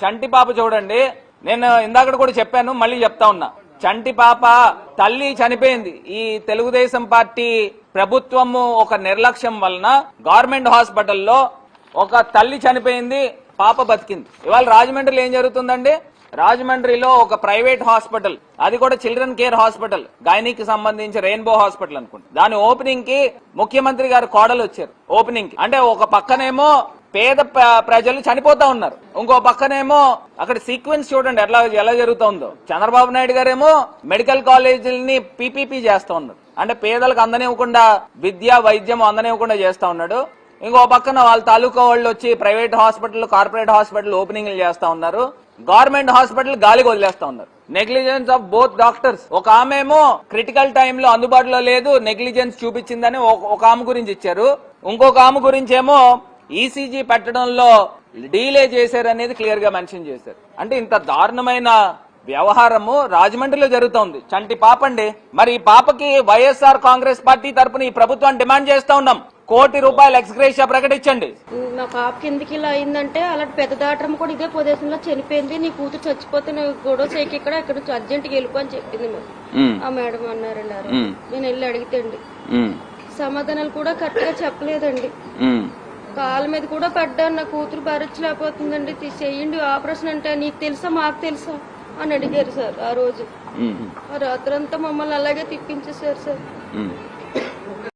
చంటి పాప చూడండి, నేను ఇందాక కూడా చెప్పాను, మళ్ళీ చెప్తా ఉన్నా. చంటి పాప తల్లి చనిపోయింది. ఈ తెలుగుదేశం పార్టీ ప్రభుత్వము ఒక నిర్లక్ష్యం వలన గవర్నమెంట్ హాస్పిటల్లో ఒక తల్లి చనిపోయింది, పాప బతికింది. ఇవాళ రాజమండ్రిలో ఏం జరుగుతుందండి? రాజమండ్రిలో ఒక ప్రైవేట్ హాస్పిటల్, అది కూడా చిల్డ్రన్ కేర్ హాస్పిటల్, గైనీకి సంబంధించి రెయిన్బో హాస్పిటల్ అనుకుంటా, దాని ఓపెనింగ్ కి ముఖ్యమంత్రి గారు కోడలు వచ్చారు. ఓపెనింగ్ కి అంటే ఒక పక్కనేమో పేద ప్రజలు చనిపోతా ఉన్నారు, ఇంకో పక్కనేమో అక్కడ సీక్వెన్స్ చూడండి ఎలా జరుగుతుందో. చంద్రబాబు నాయుడు గారేమో మెడికల్ కాలేజీలని పీపీపీ చేస్తా ఉన్నారు, అంటే పేదలకు అందనివ్వకుండా, విద్య వైద్యం అందనివ్వకుండా చేస్తా ఉన్నాడు. ఇంకో పక్కన వాళ్ళ తాలూకా వాళ్ళు వచ్చి ప్రైవేట్ హాస్పిటల్, కార్పొరేట్ హాస్పిటల్ ఓపెనింగ్లు చేస్తా ఉన్నారు. గవర్నమెంట్ హాస్పిటల్ గాలికి వదిలేస్తా ఉన్నారు. Negligence of both doctors. ఒక ఆమెమో క్రిటికల్ టైంలో అందుబాటులో లేదు, నెగ్లిజెన్స్ చూపించిందని ఒక ఆమె గురించి ఇచ్చారు. ఇంకొక ఆమె గురించి ఏమో ఈసీజీ పెట్టడంలో డీలే చేశారనేది క్లియర్ గా మెన్షన్ చేశారు. అంటే ఇంత దారుణమైన వ్యవహారము రాజమండ్రిలో జరుగుతోంది. చంటి పాప అండి. మరి ఈ పాపకి వైఎస్ఆర్ కాంగ్రెస్ పార్టీ తరఫున ఈ ప్రభుత్వాన్ని డిమాండ్ చేస్తా ఉన్నాం, ₹1 కోటి ఎక్స్గ్రేషియా ప్రకటించండి. నా పాపకి ఎందుకు ఇలా అయిందంటే, అలాంటి పెద్ద డాక్టర్ కూడా ఇదే ప్రదేశంలో చనిపోయింది, నీ కూతురు చచ్చిపోతే నువ్వు గొడవ చేయకి ఇక్కడ అర్జెంట్ గా వెళ్ళిపో అని చెప్పింది ఆ మేడం అన్నారండి. నేను వెళ్ళి అడిగితేండి సమాధానాలు కూడా కరెక్ట్ గా చెప్పలేదండి. కాళ్ళ మీద కూడా పడ్డాను, నా కూతురు భరించలేకపోతుందండి, చేయండి ఆపరేషన్ అంటే. నీకు తెలుసా మాకు తెలుసా అని అడిగారు సార్. ఆ రోజు రాత్రంతా మమ్మల్ని అలాగే తిప్పించేశారు సార్.